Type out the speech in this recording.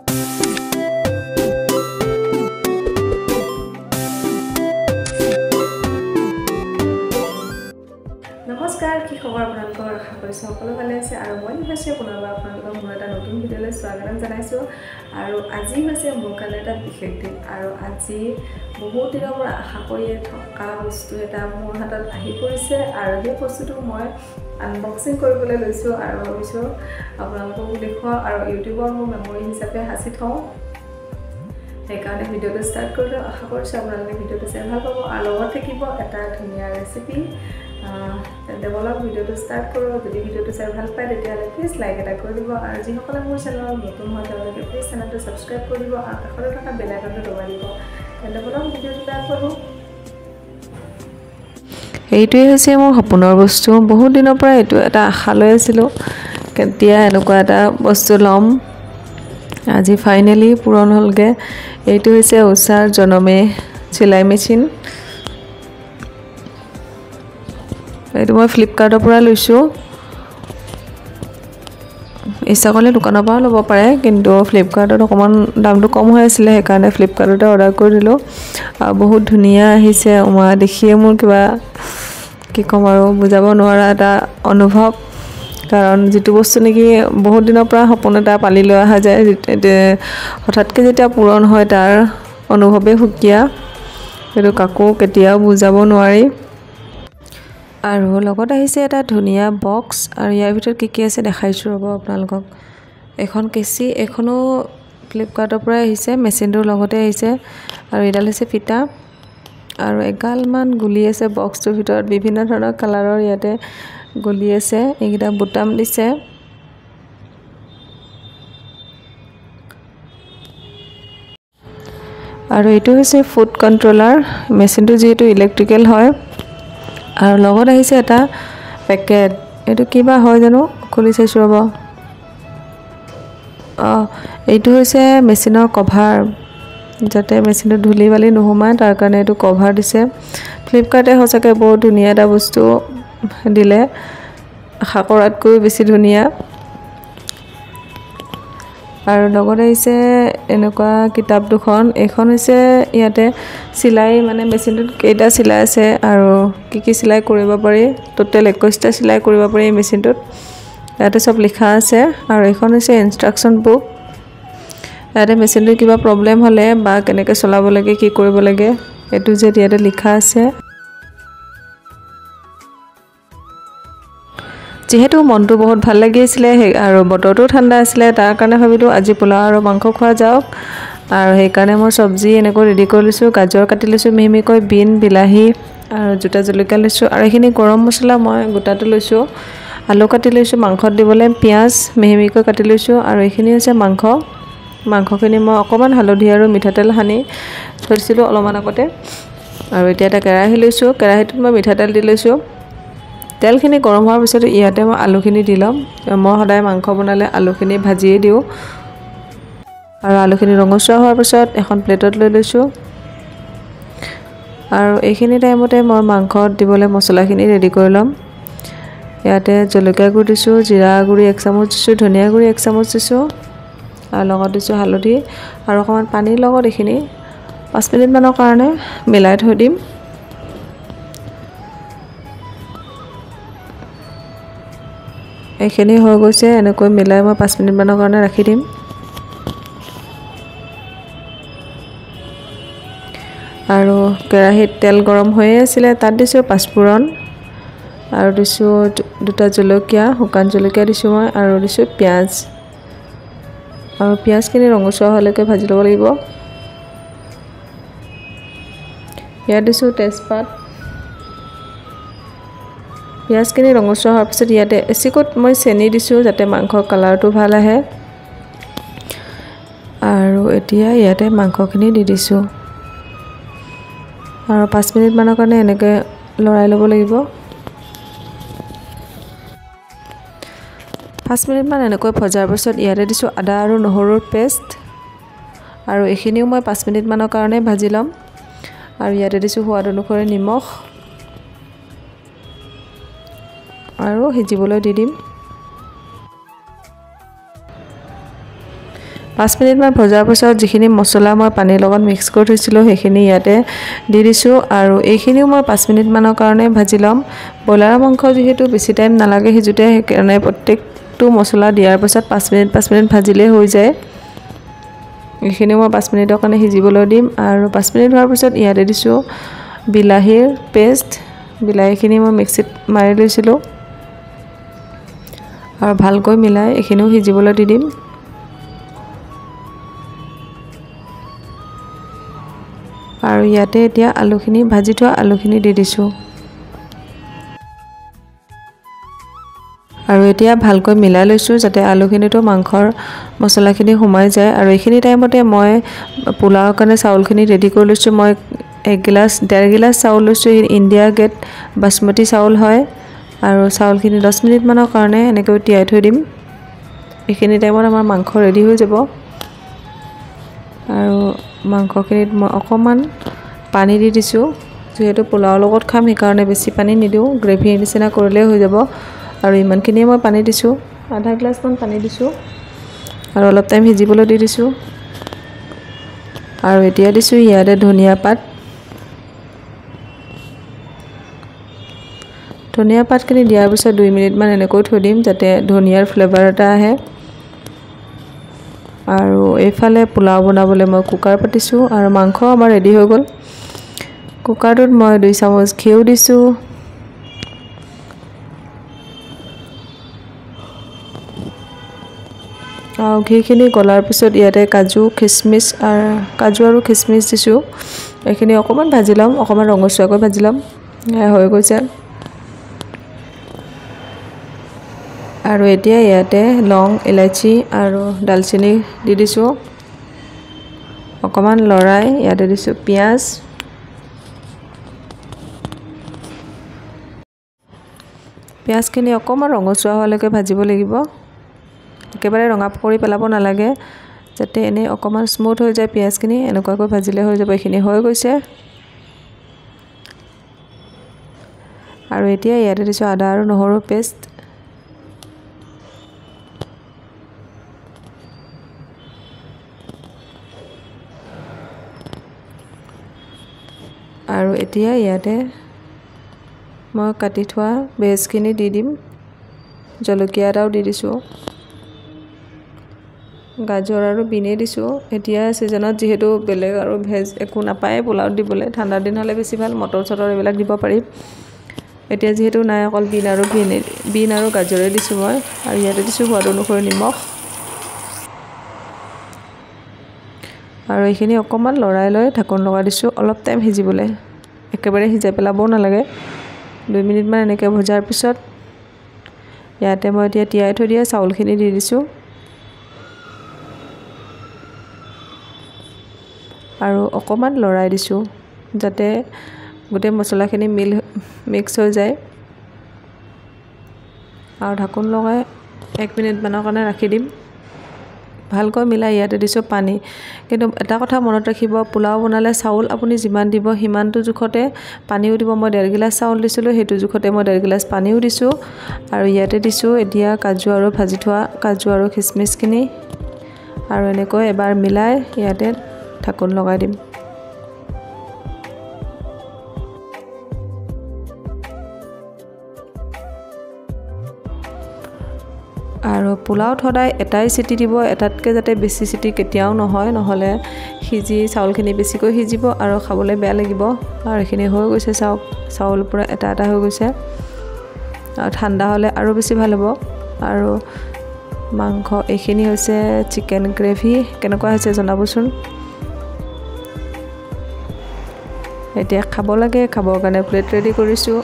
নমস্কাৰ কি খবৰ আপোনালোকৰ আশা কৰিছো সকলো ভালে আছে আৰু মই নিশ্চয় পুনৰবাৰ আপোনালোকক মোৰ এটা নতুন ভিডিঅ'লৈ স্বাগতম জনাইছো আৰু আজি হৈছে মোৰ কাৰণে এটা বিশেষ দিন আৰু আজি বহুত দিনৰ পৰা আশা কৰি থকা বস্তু এটা মোৰ হাতত আহি পৰিছে আৰু এই বস্তুটো মই আনবক্সিং কৰিবলৈ লৈছো আৰু ভাবিছো আপোনালোকক দেখুৱা আৰু ইউটিউবৰ মোৰ মেমৰি হিচাপে সাঁচি থওঁ সেইকাৰণে ভিডিঅ'টো ষ্টাৰ্ট কৰিলোঁ আশা কৰিছো আপোনালোকে ভিডিঅ'টো চাই ভাল পাব আৰু লগত থাকিব এটা ধুনীয়া ৰেচিপি তেন্তে বলক ভিডিঅ'টো ষ্টাৰ্ট কৰোঁ যদি ভিডিঅ'টো চাই ভাল পায় তেতিয়াহ'লে প্লিজ লাইক এটা কৰি দিব আৰু যিসকলে মোৰ চেনেলত নতুন হয় তেওঁলোকে প্লিজ চেনেলটো ছাবস্ক্ৰাইব কৰি দিব আৰু কাষতে থকা বেল আইকনটো দবাই দিব তেন্তে বলক ভিডিঅ'টো ষ্টাৰ্ট কৰোঁ এইটোৱে হৈছে মোৰ সপোনৰ বস্তু বহুত দিনৰ পৰা এইটো এটা আশা লৈ আছিলোঁ কেতিয়া এনেকুৱা এটা বস্তু ল'ম আজি ফাইনেলি পূৰণ হ'লগৈ এইটো হৈছে উষাৰ জনমে চিলাই মেচিন এইটো মই ফ্লিপকাৰ্টৰ পৰা লৈছোঁ ইচ্ছা কৰিলে দোকানৰ পৰাও ল'ব পাৰে কিন্তু ফ্লিপকাৰ্টত অকণমান দামটো কম হৈ আছিলে সেইকাৰণে ফ্লিপকাৰ্টতে অৰ্ডাৰ কৰি দিলোঁ আৰু বহুত ধুনীয়া আহিছে দেখিয়ে মোৰ কিবা কি ক'ম আৰু বুজাব নোৱাৰা এটা অনুভৱ কাৰণ যিটো বস্তু নেকি বহুত দিনৰ পৰা সপোন এটা পালি লৈ অহা যায় হঠাৎকৈ যেতিয়া পূৰণ হয় তাৰ অনুভৱেই সুকীয়া সেইটো কাকো কেতিয়াও বুজাব নোৱাৰি আৰু লগত আহিছে এটা ধুনীয়া বক্স আৰু ইয়াৰ ভিতৰত কি আছে দেখাইছোঁ ৰ'ব আপোনালোকক এখন কেঁচি এখনো ফ্লিপকাৰ্টৰ পৰাই আহিছে মেচিনটোৰ লগতে আহিছে আৰু এডাল হৈছে ফিটা আৰু এগালমান গুলি আছে বক্সটোৰ ভিতৰত বিভিন্ন ধৰণৰ কালাৰৰ ইয়াতে গুলি আছে এইকেইটা বুটাম দিছে আৰু এইটো হৈছে ফুড কণ্ট্ৰলাৰ মেচিনটো যিহেতু ইলেক্ট্ৰিকেল হয় আৰু লগত আহিছে এটা পেকেট এইটো কিবা হয় জানো খুলি চাইছোঁ ৰ'ব এইটো হৈছে মেচিনৰ কভাৰ যাতে মেচিনটো ধূলি বালি নোসোমায় তাৰ কাৰণে এইটো কভাৰ দিছে ফ্লিপকাৰ্টে সঁচাকৈ বহুত ধুনীয়া এটা বস্তু দিলে আশা কৰাতকৈ বেছি ধুনীয়া আৰু লগত আহিছে এনেকুৱা কিতাপ দুখন এখন হৈছে ইয়াতে চিলাই মানে মেচিনটোত কেইটা চিলাই আছে আৰু কি চিলাই কৰিব পাৰি টোটেল 21টা চিলাই কৰিব পাৰি এই মেচিনটোত ইয়াতে চব লিখা আছে আৰু এখন হৈছে ইনষ্ট্ৰাকশ্যন বুক ইয়াতে মেচিনটোৰ কিবা প্ৰব্লেম হ'লে বা কেনেকৈ চলাব লাগে কি কৰিব লাগে এইটো যে ইয়াতে লিখা আছে যিহেতু মনটো বহুত ভাল লাগি আছিলে আৰু বতৰটো ঠাণ্ডা আছিলে তাৰ কাৰণে ভাবিলোঁ আজি পোলাও আৰু মাংস খোৱা যাওক আৰু সেইকাৰণে মই চব্জি এনেকৈ ৰেডি কৰি লৈছোঁ গাজৰ কাটি লৈছোঁ মিহিকৈ বিন বিলাহী আৰু জোতা জলকীয়া লৈছোঁ আৰু এইখিনি গৰম মছলা মই গোটাটো লৈছোঁ আলু কাটি লৈছোঁ মাংসত দিবলৈ পিঁয়াজ মিহিকৈ কাটি লৈছোঁ আৰু এইখিনি হৈছে মাংসখিনি মই অকণমান হালধি আৰু মিঠাতেল সানি থৈছিলোঁ অলপমান আগতে আৰু এতিয়া এটা কেৰাহী লৈছোঁ কেৰাহীটোত মই মিঠাতেল দি লৈছোঁ তেলখিনি গৰম হোৱাৰ পিছত ইয়াতে মই আলুখিনি দি ল'ম মই সদায় মাংস বনালে আলুখিনি ভাজিয়ে দিওঁ আৰু আলুখিনি ৰঙচুৱা হোৱাৰ পিছত এখন প্লেটত লৈ লৈছোঁ আৰু এইখিনি টাইমতে মই মাংসত দিবলৈ মছলাখিনি ৰেডি কৰি ল'ম ইয়াতে জলকীয়া গুড়ি দিছোঁ জিৰা গুড়ি 1 চামুচ দিছোঁ ধনিয়া গুড়ি 1 চামুচ দিছোঁ আৰু লগত দিছোঁ হালধি আৰু অকণমান পানীৰ লগত এইখিনি 5 মিনিটমানৰ কাৰণে মিলাই থৈ দিম এইখিনি হৈ গৈছে এনেকৈ মিলাই মই 5 মিনিটমানৰ কাৰণে ৰাখি দিম আৰু কেৰাহীত তেল গৰম হৈয়ে আছিলে তাত দিছোঁ পাঁচফোৰণ আৰু দিছোঁ দুটা জলকীয়া শুকান জলকীয়া দিছোঁ মই আৰু দিছোঁ পিঁয়াজ আৰু পিঁয়াজখিনি ৰঙচুৱা হোৱালৈকে ভাজি ল'ব লাগিব ইয়াত দিছোঁ তেজপাত পিঁয়াজখিনি ৰঙচুৱা হোৱাৰ পিছত ইয়াতে এচিকত মই চেনি দিছোঁ যাতে মাংসৰ কালাৰটো ভাল আহে আৰু এতিয়া ইয়াতে মাংসখিনি দি দিছোঁ আৰু 5 মিনিটমানৰ কাৰণে এনেকৈ লৰাই ল'ব লাগিব 5 মিনিটমান এনেকৈ ভজাৰ পিছত ইয়াতে দিছোঁ আদা আৰু নহৰুৰ পেষ্ট আৰু এইখিনিও মই 5 মিনিটমানৰ কাৰণে ভাজি ল'ম আৰু ইয়াতে দিছোঁ সোৱাদ অনুসৰি নিমখ আৰু সিজিবলৈ দি দিম 5 মিনিটমান ভজাৰ পিছত যিখিনি মছলা মই পানীৰ লগত মিক্স কৰি থৈছিলোঁ সেইখিনি ইয়াতে দি দিছোঁ আৰু এইখিনিও মই 5 মিনিটমানৰ কাৰণে ভাজি ল'ম। ব্ৰইলাৰ মাংস যিহেতু বেছি টাইম নালাগে সিজোতে, সেইকাৰণে প্ৰত্যেকটো মছলা দিয়াৰ পিছত 5 মিনিট ভাজিলেই হৈ যায়। এইখিনি মই 5 মিনিটৰ কাৰণে সিজিবলৈ দিম আৰু 5 মিনিট হোৱাৰ পিছত ইয়াতে দিছোঁ বিলাহীৰ পেষ্ট। বিলাহীখিনি মই মিক্সিত মাৰি লৈছিলোঁ আৰু ভালকৈ মিলাই এইখিনিও সিজিবলৈ দি দিম। আৰু ইয়াতে এতিয়া আলুখিনি ভাজি থোৱা আলুখিনি দি দিছোঁ আৰু এতিয়া ভালকৈ মিলাই লৈছোঁ যাতে আলুখিনিতো মাংসৰ মছলাখিনি সোমাই যায়। আৰু এইখিনি টাইমতে মই পোলাওৰ কাৰণে চাউলখিনি ৰেডি কৰি লৈছোঁ। মই 1.5 গিলাচ চাউল লৈছোঁ। ইণ্ডিয়া গেট বাসমতি চাউল হয় আৰু চাউলখিনি 10 মিনিটমানৰ কাৰণে এনেকৈ তিয়াই থৈ দিম। এইখিনি টাইমত আমাৰ মাংস ৰেডি হৈ যাব। আৰু মাংসখিনিত মই অকণমান পানী দি দিছোঁ, যিহেতু পোলাওৰ লগত খাম সেইকাৰণে বেছি পানী নিদিওঁ, গ্ৰেভি নিচিনা কৰিলেই হৈ যাব। আৰু ইমানখিনিয়ে মই পানী দিছোঁ, আধা গিলাচমান পানী দিছোঁ আৰু অলপ টাইম সিজিবলৈ দি দিছোঁ। আৰু এতিয়া দিছোঁ ইয়াতে ধনিয়া পাত। ধনিয়া পাতখিনি দিয়াৰ পিছত 2 মিনিটমান এনেকৈ থৈ দিম যাতে ধনিয়াৰ ফ্লেভাৰ এটা আহে। আৰু এইফালে পোলাও বনাবলৈ মই কুকাৰ পাতিছোঁ আৰু মাংস আমাৰ ৰেডি হৈ গ'ল। কুকাৰটোত মই 2 চামুচ ঘিউ দিছোঁ আৰু ঘিখিনি গলাৰ পিছত ইয়াতে কাজু আৰু খিচমিচ দিছোঁ। এইখিনি অকণমান ভাজি ল'ম, অকণমান ৰঙচুৱাকৈ ভাজি ল'ম। হৈ গৈছে। আৰু এতিয়া ইয়াতে লং, ইলাচি আৰু ডালচেনি দি দিছোঁ। অকণমান লৰাই ইয়াতে দিছোঁ পিঁয়াজ। পিঁয়াজখিনি অকণমান ৰঙচুৱা হোৱালৈকে ভাজিব লাগিব। একেবাৰে ৰঙা কৰি পেলাব নালাগে, যাতে এনেই অকণমান স্মুথ হৈ যায় পিঁয়াজখিনি, এনেকুৱাকৈ ভাজিলে হৈ যাব। এইখিনি হৈ গৈছে। আৰু এতিয়া ইয়াতে দিছোঁ আদা আৰু নহৰুৰ পেষ্ট। আৰু এতিয়া ইয়াতে মই কাটি থোৱা ভেজখিনি দি দিম। জলকীয়া এটাও দি দিছোঁ, গাজৰ আৰু বিনে দিছোঁ। এতিয়া ছিজনত যিহেতু বেলেগ আৰু ভেজ একো নাপায় পোলাওত দিবলৈ, ঠাণ্ডা দিন হ'লে বেছি ভাল, মটৰ চটৰ এইবিলাক দিব পাৰি। এতিয়া যিহেতু নাই, অকল বিন আৰু গাজৰে দিছোঁ মই। আৰু ইয়াতে দিছোঁ সোৱাদ অনুসৰি নিমখ। আৰু এইখিনি অকণমান লৰাই লৈ ঢাকোন লগাই দিছোঁ অলপ টাইম সিজিবলৈ। একেবাৰে সিজাই পেলাবও নালাগে। 2 মিনিটমান এনেকৈ ভজাৰ পিছত ইয়াতে মই এতিয়া তিয়াই থৈ দিয়া চাউলখিনি দি দিছোঁ আৰু অকণমান লৰাই দিছোঁ যাতে গোটেই মছলাখিনি মিক্স হৈ যায়। আৰু ঢাকোন লগাই 1 মিনিটমানৰ কাৰণে ৰাখি দিম। ভালকৈ মিলাই ইয়াতে দিছোঁ পানী। কিন্তু এটা কথা মনত ৰাখিব, পোলাও বনালে চাউল আপুনি যিমান দিব সিমানটো জোখতে পানীও দিব। মই 1.5 গিলাচ চাউল দিছিলোঁ, সেইটো জোখতে মই 1.5 গিলাচ পানীও দিছোঁ। আৰু ইয়াতে দিছোঁ এতিয়া কাজু আৰু ভাজি থোৱা কাজু আৰু খিচমিচখিনি। আৰু এনেকৈ এবাৰ মিলাই ইয়াতে ঢাকোন লগাই দিম। আৰু পোলাওত সদায় এটাই চিটি দিব, এটাতকৈ যাতে বেছি চিটি কেতিয়াও নহয়, নহ'লে চাউলখিনি বেছিকৈ সিজিব আৰু খাবলৈ বেয়া লাগিব। আৰু এইখিনি হৈ গৈছে, চাউল পূৰা এটা হৈ গৈছে। আৰু ঠাণ্ডা হ'লে আৰু বেছি ভাল হ'ব। আৰু মাংস এইখিনি হৈছে চিকেন গ্ৰেভি। কেনেকুৱা হৈছে জনাবচোন। এতিয়া খাব লাগে, খাবৰ কাৰণে প্লেট ৰেডি কৰিছোঁ।